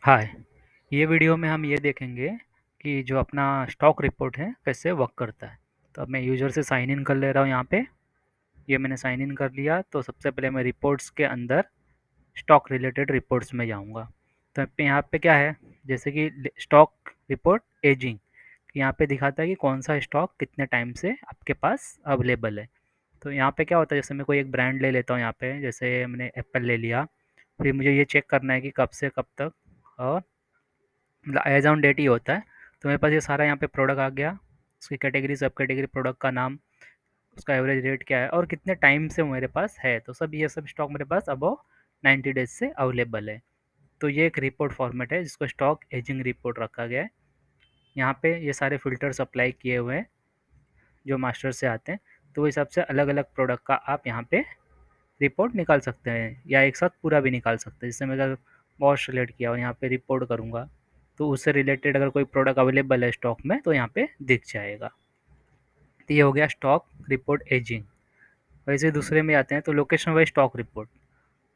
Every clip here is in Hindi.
हाय। ये वीडियो में हम ये देखेंगे कि जो अपना स्टॉक रिपोर्ट है कैसे वर्क करता है। तो अब मैं यूज़र से साइन इन कर ले रहा हूँ यहाँ पे। ये मैंने साइन इन कर लिया तो सबसे पहले मैं रिपोर्ट्स के अंदर स्टॉक रिलेटेड रिपोर्ट्स में जाऊँगा। तो यहाँ पे क्या है, जैसे कि स्टॉक रिपोर्ट एजिंग, यहाँ पे दिखाता है कि कौन सा स्टॉक कितने टाइम से आपके पास अवेलेबल है। तो यहाँ पे क्या होता है, जैसे मैं कोई एक ब्रांड ले लेता हूँ यहाँ पे, जैसे मैंने एप्पल ले लिया। फिर मुझे ये चेक करना है कि कब से कब तक, और मतलब एज ऑन डेट ही होता है। तो मेरे पास ये सारा यहाँ पे प्रोडक्ट आ गया, उसकी कैटेगरी, सब कैटेगरी, प्रोडक्ट का नाम, उसका एवरेज रेट क्या है और कितने टाइम से वो मेरे पास है। तो सब ये सब स्टॉक मेरे पास अबव 90 डेज से अवेलेबल है। तो ये एक रिपोर्ट फॉर्मेट है जिसको स्टॉक एजिंग रिपोर्ट रखा गया है। यहाँ पे ये सारे फिल्टर्स अप्लाई किए हुए हैं जो मास्टर से आते हैं। तो उस हिसाब से अलग अलग प्रोडक्ट का आप यहाँ पे रिपोर्ट निकाल सकते हैं, या एक साथ पूरा भी निकाल सकते हैं। जैसे मैं अगर वॉश रिलेट किया और यहाँ पे रिपोर्ट करूँगा तो उससे रिलेटेड अगर कोई प्रोडक्ट अवेलेबल है स्टॉक में तो यहाँ पे दिख जाएगा। तो ये हो गया स्टॉक रिपोर्ट एजिंग। वैसे दूसरे में आते हैं तो लोकेशन वाइज स्टॉक रिपोर्ट।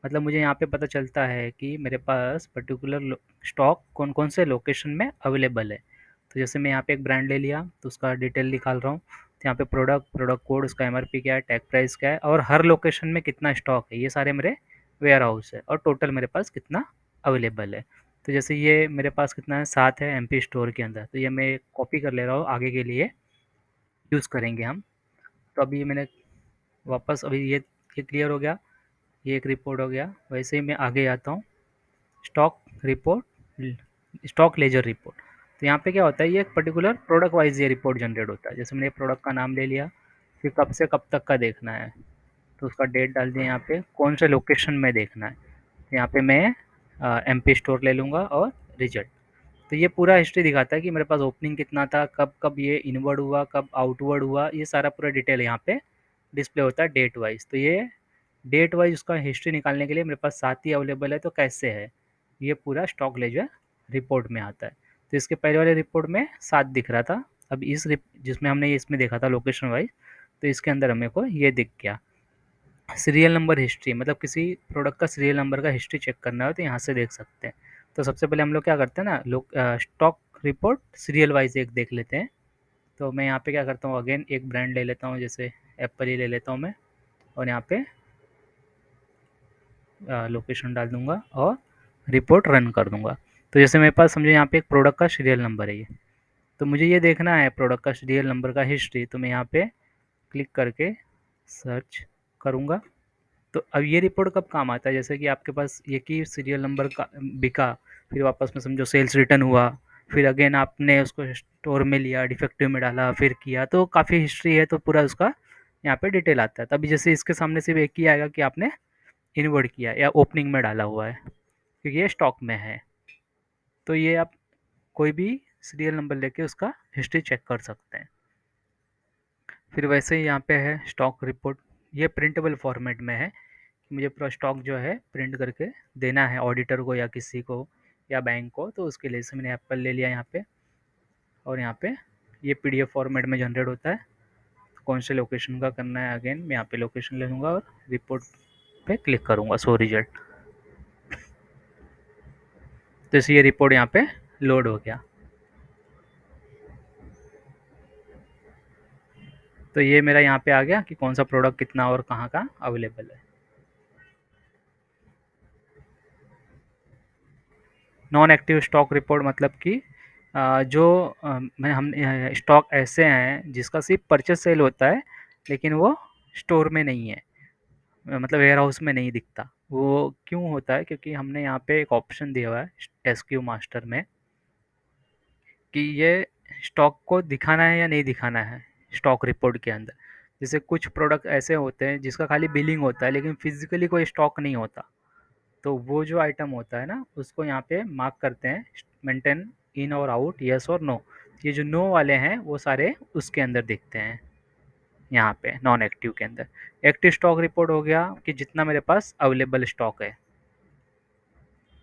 मतलब मुझे यहाँ पे पता चलता है कि मेरे पास पर्टिकुलर स्टॉक कौन कौन से लोकेशन में अवेलेबल है। तो जैसे मैं यहाँ पे एक ब्रांड ले लिया तो उसका डिटेल निकाल रहा हूँ। तो यहाँ पे प्रोडक्ट, प्रोडक्ट कोड, उसका एमआरपी क्या है, टैग प्राइस क्या है, और हर लोकेशन में कितना स्टॉक है, ये सारे मेरे वेयर हाउस है, और टोटल मेरे पास कितना अवेलेबल है। तो जैसे ये मेरे पास कितना है, 7 है एमपी स्टोर के अंदर। तो ये मैं कॉपी कर ले रहा हूँ, आगे के लिए यूज़ करेंगे हम। तो अभी मैंने वापस, अभी ये क्लियर हो गया, ये एक रिपोर्ट हो गया। वैसे ही मैं आगे आता हूँ, stock report, stock ledger report. तो यहाँ पे क्या होता है, ये एक पर्टिकुलर प्रोडक्ट वाइज ये रिपोर्ट जनरेट होता है। जैसे मैंने प्रोडक्ट का नाम ले लिया, फिर कब से कब तक का देखना है, तो उसका डेट डाल दिया, यहाँ पे कौन से लोकेशन में देखना है। तो यहाँ पे मैं एमपी स्टोर ले लूँगा और रिजल्ट। तो ये पूरा हिस्ट्री दिखाता है कि मेरे पास ओपनिंग कितना था, कब कब ये इनवर्ड हुआ, कब आउटवर्ड हुआ, ये सारा पूरा डिटेल यहाँ पे डिस्प्ले होता है डेट वाइज। तो ये डेट वाइज उसका हिस्ट्री निकालने के लिए मेरे पास 7 ही अवेलेबल है, तो कैसे है, ये पूरा स्टॉक लेजर रिपोर्ट में आता है। तो इसके पहले वाले रिपोर्ट में 7 दिख रहा था, अब इस जिसमें हमने इसमें देखा था लोकेशन वाइज, तो इसके अंदर हमें को ये दिख गया। सीरियल नंबर हिस्ट्री, मतलब किसी प्रोडक्ट का सीरियल नंबर का हिस्ट्री चेक करना हो तो यहाँ से देख सकते हैं। तो सबसे पहले हम लोग क्या करते हैं ना, लोग स्टॉक रिपोर्ट सीरियल वाइज एक देख लेते हैं। तो मैं यहाँ पे क्या करता हूँ, अगेन एक ब्रांड ले लेता हूँ, जैसे एप्पल ही ले लेता हूँ मैं, और यहाँ पे लोकेशन डाल दूंगा और रिपोर्ट रन कर दूंगा। तो जैसे मेरे पास समझो यहाँ पे एक प्रोडक्ट का सीरियल नंबर है ये, तो मुझे ये देखना है प्रोडक्ट का सीरियल नंबर का हिस्ट्री। तो मैं यहाँ पे क्लिक करके सर्च करूँगा। तो अब ये रिपोर्ट कब काम आता है, जैसे कि आपके पास एक ही सीरियल नंबर का बिका, फिर वापस में समझो सेल्स रिटर्न हुआ, फिर अगेन आपने उसको स्टोर में लिया, डिफेक्टिव में डाला, फिर किया, तो काफ़ी हिस्ट्री है, तो पूरा उसका यहाँ पे डिटेल आता है। तभी जैसे इसके सामने सिर्फ एक ही आएगा कि आपने इनवर्ड किया या ओपनिंग में डाला हुआ है, क्योंकि ये स्टॉक में है। तो ये आप कोई भी सीरियल नंबर लेके उसका हिस्ट्री चेक कर सकते हैं। फिर वैसे ही यहाँ पे है स्टॉक रिपोर्ट, ये प्रिंटेबल फॉर्मेट में है कि मुझे पूरा स्टॉक जो है प्रिंट करके देना है ऑडिटर को या किसी को या बैंक को। तो उसके लिए से मैंने एप्पल ले लिया यहाँ पे, और यहाँ पे ये पीडीएफ फॉर्मेट में जनरेट होता है। कौन से लोकेशन का करना है, अगेन मैं यहाँ पे लोकेशन ले लूँगा और रिपोर्ट पे क्लिक करूँगा, शो रिजल्ट। तो इसे ये रिपोर्ट यहाँ पे लोड हो गया। तो ये मेरा यहाँ पे आ गया कि कौन सा प्रोडक्ट कितना और कहाँ का अवेलेबल है। नॉन एक्टिव स्टॉक रिपोर्ट मतलब कि जो मैं हम स्टॉक ऐसे हैं जिसका सिर्फ परचेस सेल होता है, लेकिन वो स्टोर में नहीं है, मतलब वेयर हाउस में नहीं दिखता। वो क्यों होता है, क्योंकि हमने यहाँ पे एक ऑप्शन दिया हुआ है एसक्यू मास्टर में कि ये स्टॉक को दिखाना है या नहीं दिखाना है स्टॉक रिपोर्ट के अंदर। जैसे कुछ प्रोडक्ट ऐसे होते हैं जिसका खाली बिलिंग होता है लेकिन फिजिकली कोई स्टॉक नहीं होता, तो वो जो आइटम होता है ना उसको यहाँ पे मार्क करते हैं मेंटेन इन और आउट, यस और नो। ये जो नो वाले हैं वो सारे उसके अंदर दिखते हैं यहाँ पे नॉन एक्टिव के अंदर। एक्टिव स्टॉक रिपोर्ट हो गया कि जितना मेरे पास अवेलेबल स्टॉक है,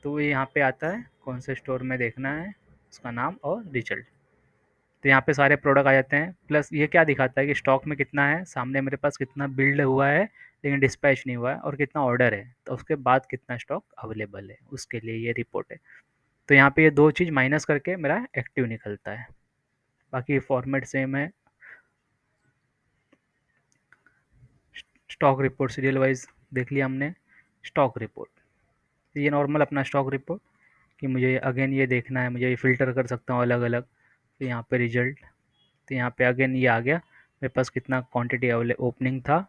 तो ये यहाँ पे आता है कौन से स्टोर में देखना है, उसका नाम और रिजल्ट। तो यहाँ पे सारे प्रोडक्ट आ जाते हैं, प्लस ये क्या दिखाता है कि स्टॉक में कितना है, सामने मेरे पास कितना बिल्ड हुआ है लेकिन डिस्पैच नहीं हुआ है, और कितना ऑर्डर है, तो उसके बाद कितना स्टॉक अवेलेबल है, उसके लिए ये रिपोर्ट है। तो यहाँ पे ये 2 चीज़ माइनस करके मेरा एक्टिव निकलता है। बाकी फॉर्मेट सेम है। स्टॉक रिपोर्ट सीरियल वाइज़ देख लिया हमने। स्टॉक रिपोर्ट, ये नॉर्मल अपना स्टॉक रिपोर्ट कि मुझे अगेन ये देखना है, मुझे ये फ़िल्टर कर सकता हूँ अलग-अलग। तो यहाँ पे रिज़ल्ट, तो यहाँ पे अगेन ये आ गया मेरे पास कितना क्वांटिटी ओपनिंग था,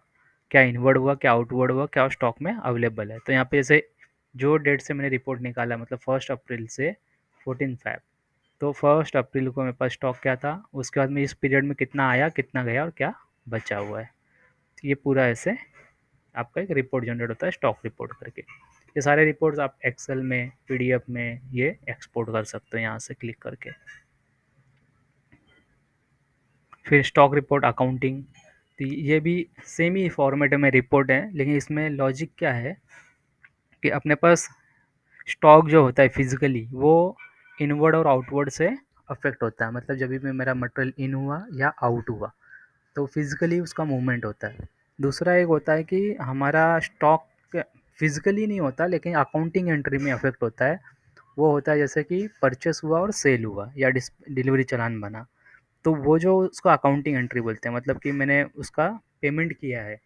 क्या इनवर्ड हुआ, क्या आउटवर्ड हुआ, क्या स्टॉक में अवेलेबल है। तो यहाँ पे जैसे जो डेट से मैंने रिपोर्ट निकाला, मतलब 1 अप्रैल से 14 फ़ैब, तो 1 अप्रैल को मेरे पास स्टॉक क्या था, उसके बाद में इस पीरियड में कितना आया, कितना गया और क्या बचा हुआ है। तो ये पूरा ऐसे आपका एक रिपोर्ट जनरेट होता है स्टॉक रिपोर्ट करके। ये सारे रिपोर्ट्स आप एक्सेल में, पीडीएफ में ये एक्सपोर्ट कर सकते हो यहाँ से क्लिक करके। फिर स्टॉक रिपोर्ट अकाउंटिंग, तो ये भी सेम ही फॉर्मेट में रिपोर्ट है, लेकिन इसमें लॉजिक क्या है कि अपने पास स्टॉक जो होता है फिजिकली वो इनवर्ड और आउटवर्ड से अफेक्ट होता है। मतलब जब भी मेरा मटेरियल इन हुआ या आउट हुआ तो फिजिकली उसका मूवमेंट होता है। दूसरा एक होता है कि हमारा स्टॉक फिजिकली नहीं होता लेकिन अकाउंटिंग एंट्री में अफेक्ट होता है। वो होता है जैसे कि परचेस हुआ और सेल हुआ या डिलीवरी चालान बना, तो वो जो उसको अकाउंटिंग एंट्री बोलते हैं। मतलब कि मैंने उसका पेमेंट किया है,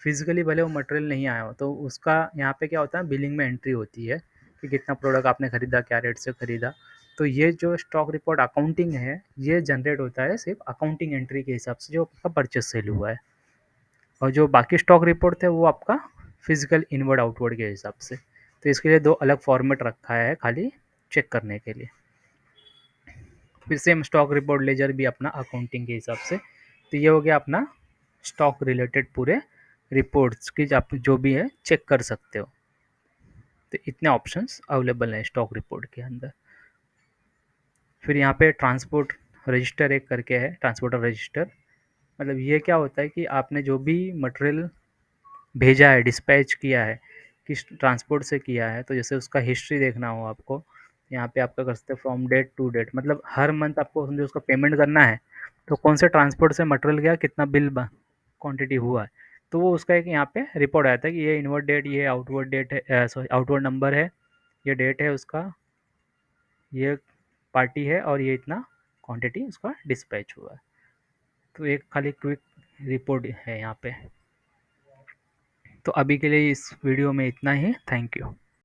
फिजिकली भले वो मटेरियल नहीं आया हो, तो उसका यहाँ पे क्या होता है, बिलिंग में एंट्री होती है कि कितना प्रोडक्ट आपने खरीदा, क्या रेट से खरीदा। तो ये जो स्टॉक रिपोर्ट अकाउंटिंग है, ये जनरेट होता है सिर्फ अकाउंटिंग एंट्री के हिसाब से जो आपका परचेस सेल हुआ है। और जो बाकी स्टॉक रिपोर्ट थे वो आपका फिजिकल इनवर्ड आउटवर्ड के हिसाब से। तो इसके लिए 2 अलग फॉर्मेट रखा है खाली चेक करने के लिए। फिर सेम स्टॉक रिपोर्ट लेजर भी अपना अकाउंटिंग के हिसाब से। तो ये हो गया अपना स्टॉक रिलेटेड पूरे रिपोर्ट्स की, आप जो भी है चेक कर सकते हो। तो इतने ऑप्शंस अवेलेबल हैं स्टॉक रिपोर्ट के अंदर। फिर यहाँ पे ट्रांसपोर्ट रजिस्टर एक करके है, ट्रांसपोर्टर रजिस्टर। मतलब ये क्या होता है कि आपने जो भी मटेरियल भेजा है, डिस्पैच किया है, किस ट्रांसपोर्ट से किया है, तो जैसे उसका हिस्ट्री देखना हो आपको, यहाँ पे आपका कर सकते हैं फ्रॉम डेट टू डेट। मतलब हर मंथ आपको समझो उसका पेमेंट करना है, तो कौन से ट्रांसपोर्ट से मटेरियल गया, कितना बिल क्वांटिटी हुआ है, तो वो उसका एक यहाँ पे रिपोर्ट आता है कि ये इनवर्ड डेट, ये आउटवर्ड डेट है, सॉरी आउटवर्ड नंबर है, ये डेट है उसका, ये पार्टी है और ये इतना क्वांटिटी उसका डिस्पैच हुआ है। तो एक खाली क्विक रिपोर्ट है यहाँ पे। तो अभी के लिए इस वीडियो में इतना ही। Thank you.